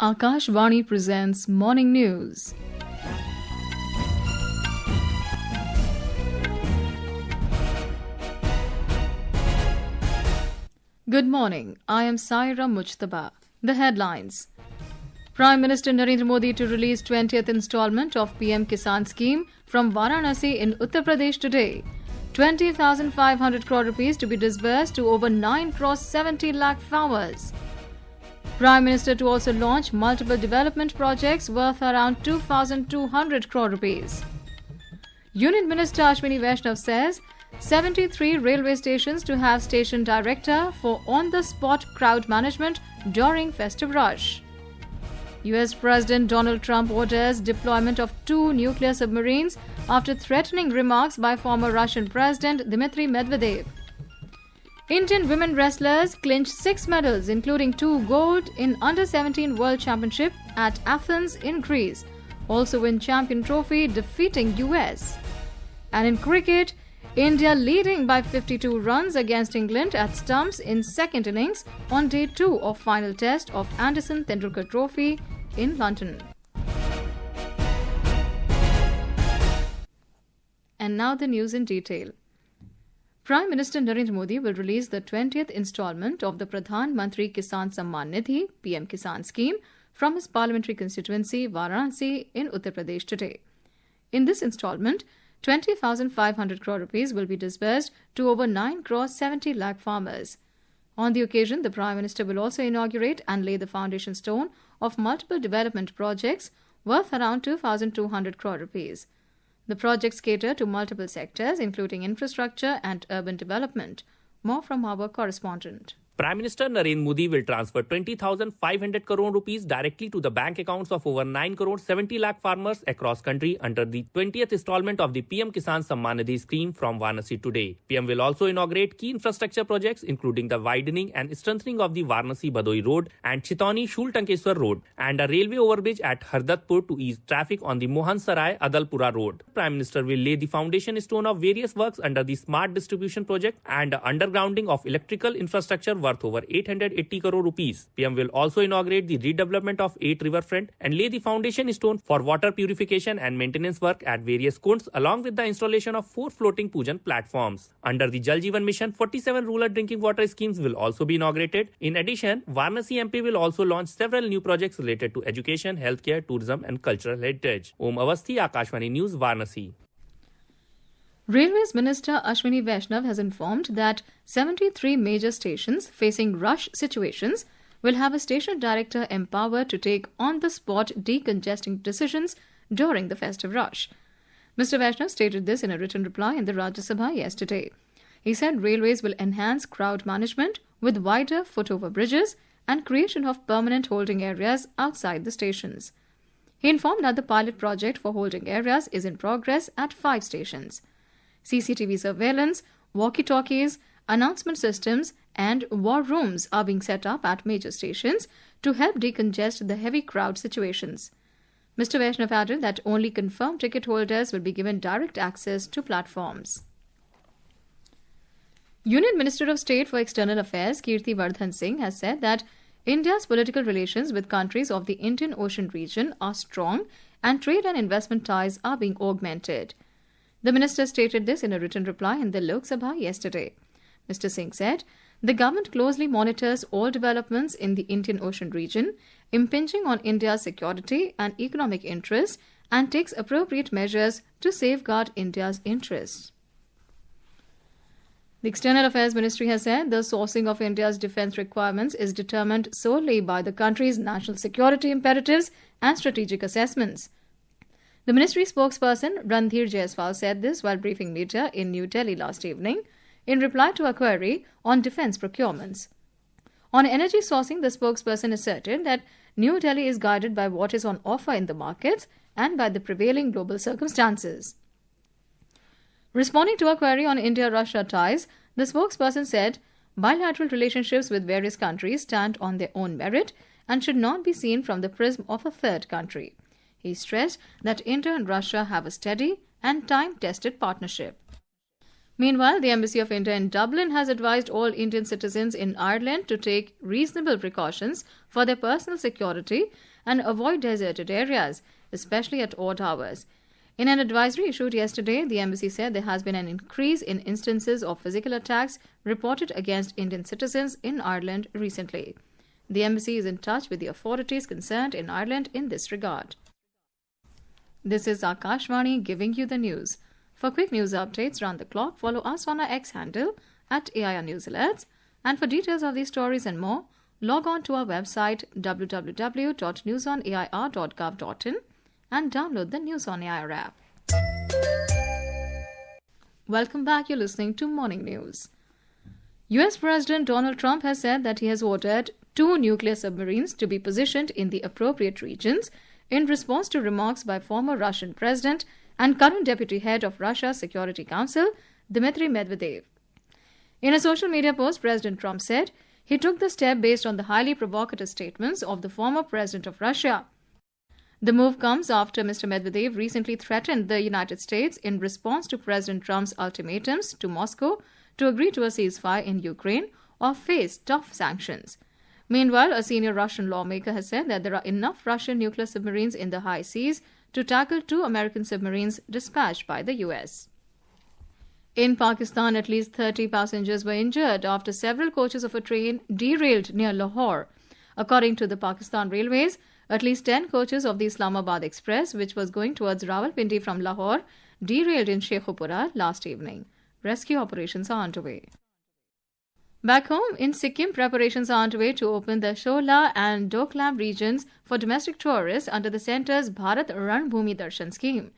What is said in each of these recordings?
Akashvani presents Morning News. Good morning. I am Saira Mujtaba. The headlines. Prime Minister Narendra Modi to release 20th installment of PM-KISAN scheme from Varanasi in Uttar Pradesh today. 20,500 crore rupees to be disbursed to over 9 crore 70 lakh farmers. Prime Minister to also launch multiple development projects worth around 2,200 crore rupees. Union Minister Ashwini Vaishnaw says 73 railway stations to have station director for on-the-spot crowd management during festive rush. US President Donald Trump orders deployment of 2 nuclear submarines after threatening remarks by former Russian President Dmitry Medvedev. Indian women wrestlers clinched 6 medals, including 2 gold in Under-17 World Championship at Athens in Greece. Also win champion trophy, defeating US. And in cricket, India leading by 52 runs against England at stumps in second innings on day 2 of final test of Anderson-Tendulkar Trophy in London. And now the news in detail. Prime Minister Narendra Modi will release the 20th installment of the Pradhan Mantri Kisan Samman Nidhi PM-KISAN scheme from his parliamentary constituency Varanasi in Uttar Pradesh today. In this installment, 20,500 crore rupees will be disbursed to over 9 crore 70 lakh farmers. On the occasion, the Prime Minister will also inaugurate and lay the foundation stone of multiple development projects worth around 2,200 crore rupees. The projects cater to multiple sectors, including infrastructure and urban development. More from our correspondent. Prime Minister Narendra Modi will transfer 20,500 crore rupees directly to the bank accounts of over 9 crore 70 lakh farmers across country under the 20th installment of the PM-KISAN Samman Nidhi scheme from Varanasi today. PM will also inaugurate key infrastructure projects including the widening and strengthening of the Varanasi-Bhadoi Road and Chitoni-Shultankeswar Road and a railway overbridge at Hardatpur to ease traffic on the Mohansarai-Adalpura Road. Prime Minister will lay the foundation stone of various works under the Smart Distribution Project and undergrounding of electrical infrastructure worth over 880 crore rupees. PM will also inaugurate the redevelopment of 8 riverfront and lay the foundation stone for water purification and maintenance work at various kunds along with the installation of 4 floating pujan platforms. Under the Jal Jeevan Mission, 47 rural drinking water schemes will also be inaugurated. In addition, Varanasi MP will also launch several new projects related to education, healthcare, tourism and cultural heritage. Om Avasthi, Akashvani News, Varanasi. Railways Minister Ashwini Vaishnaw has informed that 73 major stations facing rush situations will have a station director empowered to take on-the-spot decongesting decisions during the festive rush. Mr. Vaishnaw stated this in a written reply in the Rajya Sabha yesterday. He said railways will enhance crowd management with wider footover bridges and creation of permanent holding areas outside the stations. He informed that the pilot project for holding areas is in progress at 5 stations. CCTV surveillance, walkie-talkies, announcement systems and war rooms are being set up at major stations to help decongest the heavy crowd situations. Mr. Vaishnaw added that only confirmed ticket holders will be given direct access to platforms. Union Minister of State for External Affairs Kirti Vardhan Singh has said that India's political relations with countries of the Indian Ocean region are strong and trade and investment ties are being augmented. The minister stated this in a written reply in the Lok Sabha yesterday. Mr. Singh said, the government closely monitors all developments in the Indian Ocean region, impinging on India's security and economic interests, and takes appropriate measures to safeguard India's interests. The External Affairs Ministry has said the sourcing of India's defence requirements is determined solely by the country's national security imperatives and strategic assessments. The ministry spokesperson Randhir Jaiswal said this while briefing media in New Delhi last evening in reply to a query on defence procurements. On energy sourcing, the spokesperson asserted that New Delhi is guided by what is on offer in the markets and by the prevailing global circumstances. Responding to a query on India-Russia ties, the spokesperson said bilateral relationships with various countries stand on their own merit and should not be seen from the prism of a third country. He stressed that India and Russia have a steady and time-tested partnership. Meanwhile, the Embassy of India in Dublin has advised all Indian citizens in Ireland to take reasonable precautions for their personal security and avoid deserted areas, especially at odd hours. In an advisory issued yesterday, the embassy said there has been an increase in instances of physical attacks reported against Indian citizens in Ireland recently. The embassy is in touch with the authorities concerned in Ireland in this regard. This is Akashvani giving you the news. For quick news updates round the clock, follow us on our X handle at AIR News Alerts. And for details of these stories and more, log on to our website www.newsonair.gov.in and download the News on AIR app. Welcome back. You're listening to Morning News. US President Donald Trump has said that he has ordered 2 nuclear submarines to be positioned in the appropriate regions in response to remarks by former Russian President and current deputy head of Russia's Security Council, Dmitry Medvedev. In a social media post, President Trump said he took the step based on the highly provocative statements of the former president of Russia. The move comes after Mr. Medvedev recently threatened the United States in response to President Trump's ultimatums to Moscow to agree to a ceasefire in Ukraine or face tough sanctions. Meanwhile, a senior Russian lawmaker has said that there are enough Russian nuclear submarines in the high seas to tackle 2 American submarines dispatched by the US. In Pakistan, at least 30 passengers were injured after several coaches of a train derailed near Lahore. According to the Pakistan Railways, at least 10 coaches of the Islamabad Express, which was going towards Rawalpindi from Lahore, derailed in Sheikhupura last evening. Rescue operations are underway. Back home in Sikkim, preparations are underway to open the Shola and Doklam regions for domestic tourists under the centre's Bharat Ranbhumi Darshan scheme.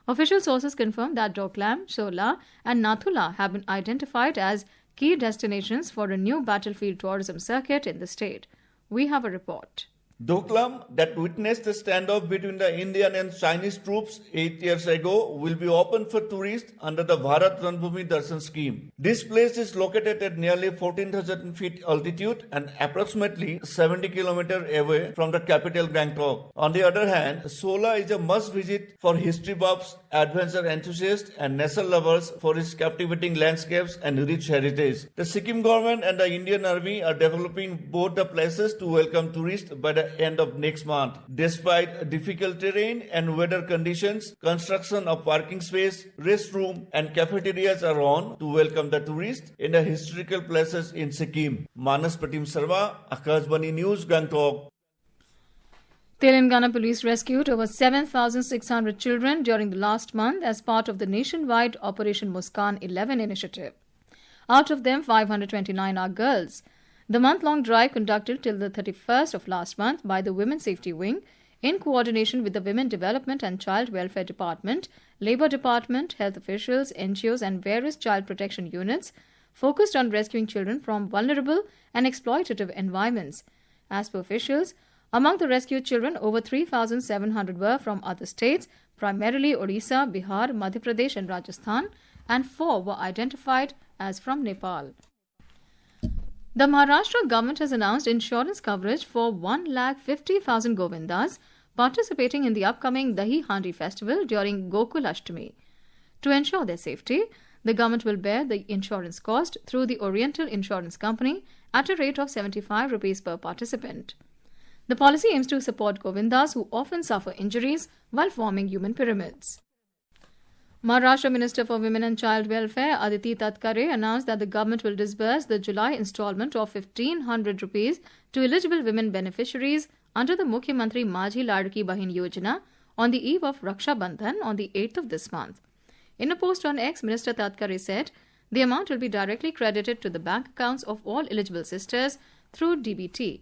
Official sources confirm that Doklam, Shola and Nathula have been identified as key destinations for a new battlefield tourism circuit in the state. We have a report. Doklam, that witnessed the standoff between the Indian and Chinese troops 8 years ago, will be open for tourists under the Bharat Ranbhumi Darshan scheme. This place is located at nearly 14,000 feet altitude and approximately 70 kilometers away from the capital Gangtok. On the other hand, Sola is a must-visit for history buffs, adventure enthusiasts and nature lovers for its captivating landscapes and rich heritage. The Sikkim government and the Indian Army are developing both the places to welcome tourists by the end of next month. Despite difficult terrain and weather conditions, construction of parking space, restroom and cafeterias are on to welcome the tourists in the historical places in Sikkim. Manas Pratim Sarva, Akashvani News, Gangtok. Telangana police rescued over 7,600 children during the last month as part of the nationwide Operation Muskan 11 initiative. Out of them, 529 are girls. The month-long drive conducted till the 31st of last month by the Women's Safety Wing in coordination with the Women Development and Child Welfare Department, Labour Department, health officials, NGOs and various child protection units focused on rescuing children from vulnerable and exploitative environments. As per officials, among the rescued children, over 3,700 were from other states, primarily Odisha, Bihar, Madhya Pradesh and Rajasthan, and 4 were identified as from Nepal. The Maharashtra government has announced insurance coverage for 150,000 Govindas participating in the upcoming Dahi Handi festival during Gokul Ashtami. To ensure their safety, the government will bear the insurance cost through the Oriental Insurance Company at a rate of 75 rupees per participant. The policy aims to support Govindas who often suffer injuries while forming human pyramids. Maharashtra Minister for Women and Child Welfare Aditi Tatkare announced that the government will disburse the July installment of 1,500 rupees to eligible women beneficiaries under the Mukhyamantri Majhi Ladki Bahin Yojana on the eve of Raksha Bandhan on the 8th of this month. In a post on X, Minister Tatkare said the amount will be directly credited to the bank accounts of all eligible sisters through DBT.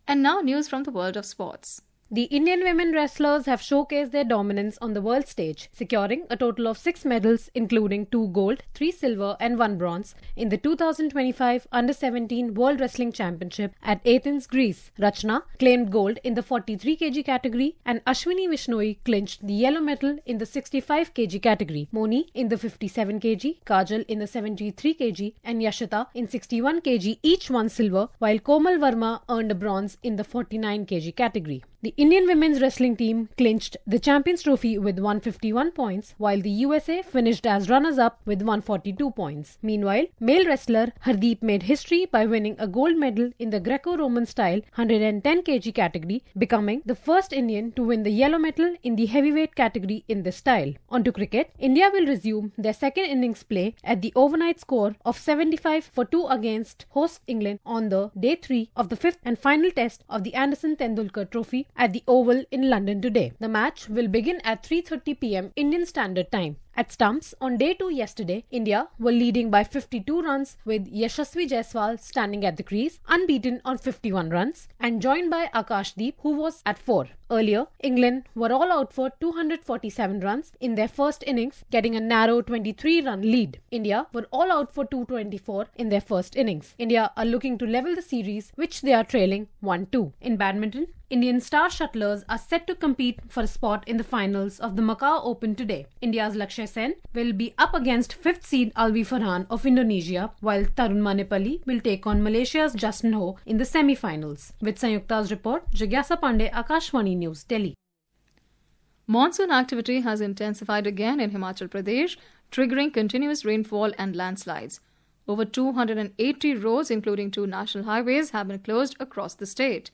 And now news from the world of sports. The Indian women wrestlers have showcased their dominance on the world stage, securing a total of 6 medals including 2 gold, 3 silver and 1 bronze in the 2025 Under-17 World Wrestling Championship at Athens, Greece. Rachna claimed gold in the 43 kg category and Ashwini Vaishnaw clinched the yellow medal in the 65 kg category. Moni in the 57 kg, Kajal in the 73 kg and Yashita in 61 kg each won silver, while Komal Verma earned a bronze in the 49 kg category. The Indian women's wrestling team clinched the Champions Trophy with 151 points, while the USA finished as runners-up with 142 points. Meanwhile, male wrestler Hardeep made history by winning a gold medal in the Greco-Roman style 110 kg category, becoming the first Indian to win the yellow medal in the heavyweight category in this style. On to cricket, India will resume their second innings play at the overnight score of 75 for 2 against host England on the day 3 of the fifth and final test of the Anderson-Tendulkar Trophy at the Oval in London today. The match will begin at 3:30 p.m. Indian Standard Time. At stumps, on day 2 yesterday, India were leading by 52 runs with Yashasvi Jaiswal standing at the crease, unbeaten on 51 runs, and joined by Akashdeep, who was at 4. Earlier, England were all out for 247 runs in their first innings, getting a narrow 23-run lead. India were all out for 224 in their first innings. India are looking to level the series, which they are trailing 1-2. In badminton, Indian star shuttlers are set to compete for a spot in the finals of the Macau Open today. India's Lakshya Sen will be up against 5th seed Alvi Farhan of Indonesia, while Tarun Manepalli will take on Malaysia's Justin Ho in the semi-finals. With Sanyukta's report, Jigyasa Pandey, Akashvani News, Delhi. Monsoon activity has intensified again in Himachal Pradesh, triggering continuous rainfall and landslides. Over 280 roads, including 2 national highways, have been closed across the state.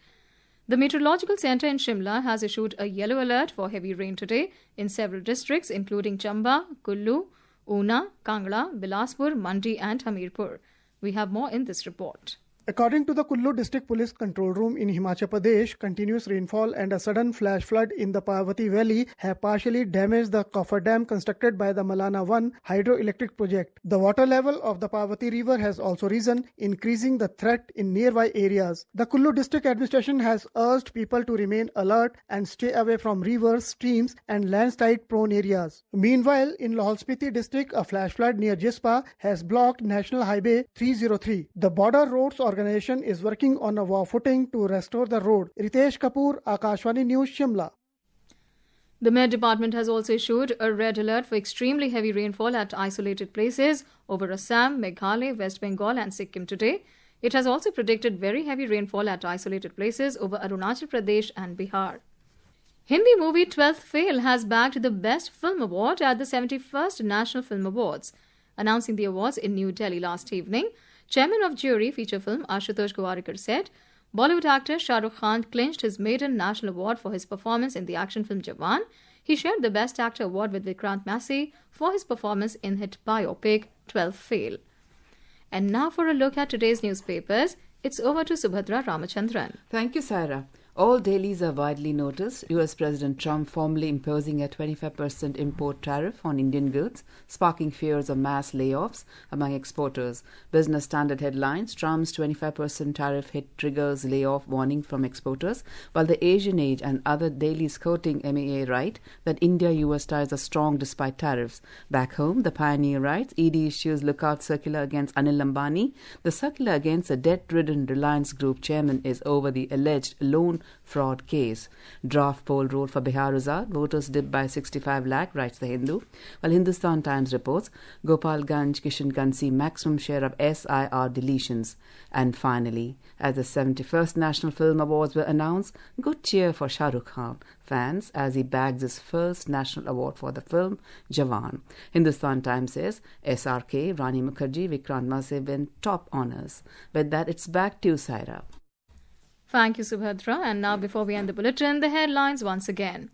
The Meteorological Centre in Shimla has issued a yellow alert for heavy rain today in several districts, including Chamba, Kullu, Una, Kangla, Bilaspur, Mandi and Hamirpur. We have more in this report. According to the Kullu District Police Control Room in Himachal Pradesh, continuous rainfall and a sudden flash flood in the Parvati Valley have partially damaged the coffer dam constructed by the Malana 1 hydroelectric project. The water level of the Parvati River has also risen, increasing the threat in nearby areas. The Kullu District Administration has urged people to remain alert and stay away from rivers, streams and landslide-prone areas. Meanwhile, in Lahaul Spiti District, a flash flood near Jispa has blocked National Highway 303. The Border Roads Organization is working on a war footing to restore the road. Ritesh Kapoor, Akashvani News, Shimla. The Met Department has also issued a red alert for extremely heavy rainfall at isolated places over Assam, Meghalaya, West Bengal and Sikkim today. It has also predicted very heavy rainfall at isolated places over Arunachal Pradesh and Bihar. Hindi movie 12th Fail has bagged the Best Film Award at the 71st National Film Awards. Announcing the awards in New Delhi last evening, Chairman of Jury feature film Ashutosh Gowarikar said, Bollywood actor Shah Rukh Khan clinched his maiden national award for his performance in the action film Jawan. He shared the Best Actor award with Vikrant Massey for his performance in hit biopic 12th Fail. And now for a look at today's newspapers, it's over to Subhadra Ramachandran. Thank you, Sarah. All dailies are widely noticed. US President Trump formally imposing a 25% import tariff on Indian goods, sparking fears of mass layoffs among exporters. Business Standard headlines, Trump's 25% tariff hit triggers layoff warning from exporters, while the Asian Age and other dailies quoting MEA write that India-US ties are strong despite tariffs. Back home, the Pioneer writes, ED issues lookout circular against Anil Ambani. The circular against a debt-ridden Reliance Group chairman is over the alleged loan fraud case. Draft poll roll for Bihar result. Voters dipped by 65 lakh, writes the Hindu. While Hindustan Times reports, Gopalganj, Kishanganj see maximum share of SIR deletions. And finally, as the 71st National Film Awards were announced, good cheer for Shah Rukh Khan fans as he bags his first national award for the film Jawan. Hindustan Times says SRK, Rani Mukherjee, Vikrant Massey win top honours. With that, it's back to Saira. Thank you, Subhadra. And now, before we end the bulletin, the headlines once again.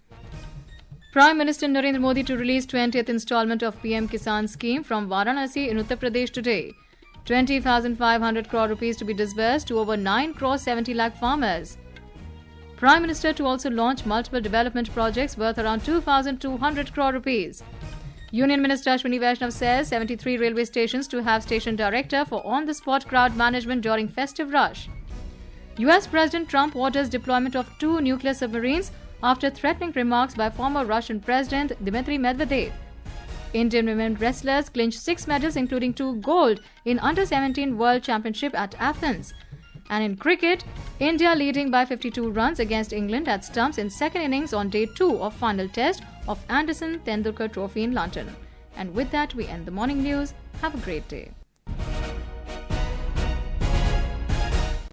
Prime Minister Narendra Modi to release 20th installment of PM-KISAN scheme from Varanasi in Uttar Pradesh today. 20,500 crore rupees to be disbursed to over 9 crore 70 lakh farmers. Prime Minister to also launch multiple development projects worth around 2,200 crore rupees. Union Minister Ashwini Vaishnaw says 73 railway stations to have station director for on-the-spot crowd management during festive rush. US President Trump orders deployment of 2 nuclear submarines after threatening remarks by former Russian President Dmitry Medvedev. Indian women wrestlers clinched 6 medals including 2 gold in Under-17 World Championship at Athens. And in cricket, India leading by 52 runs against England at stumps in second innings on day 2 of final test of Anderson-Tendulkar Trophy in London. And with that, we end the morning news. Have a great day.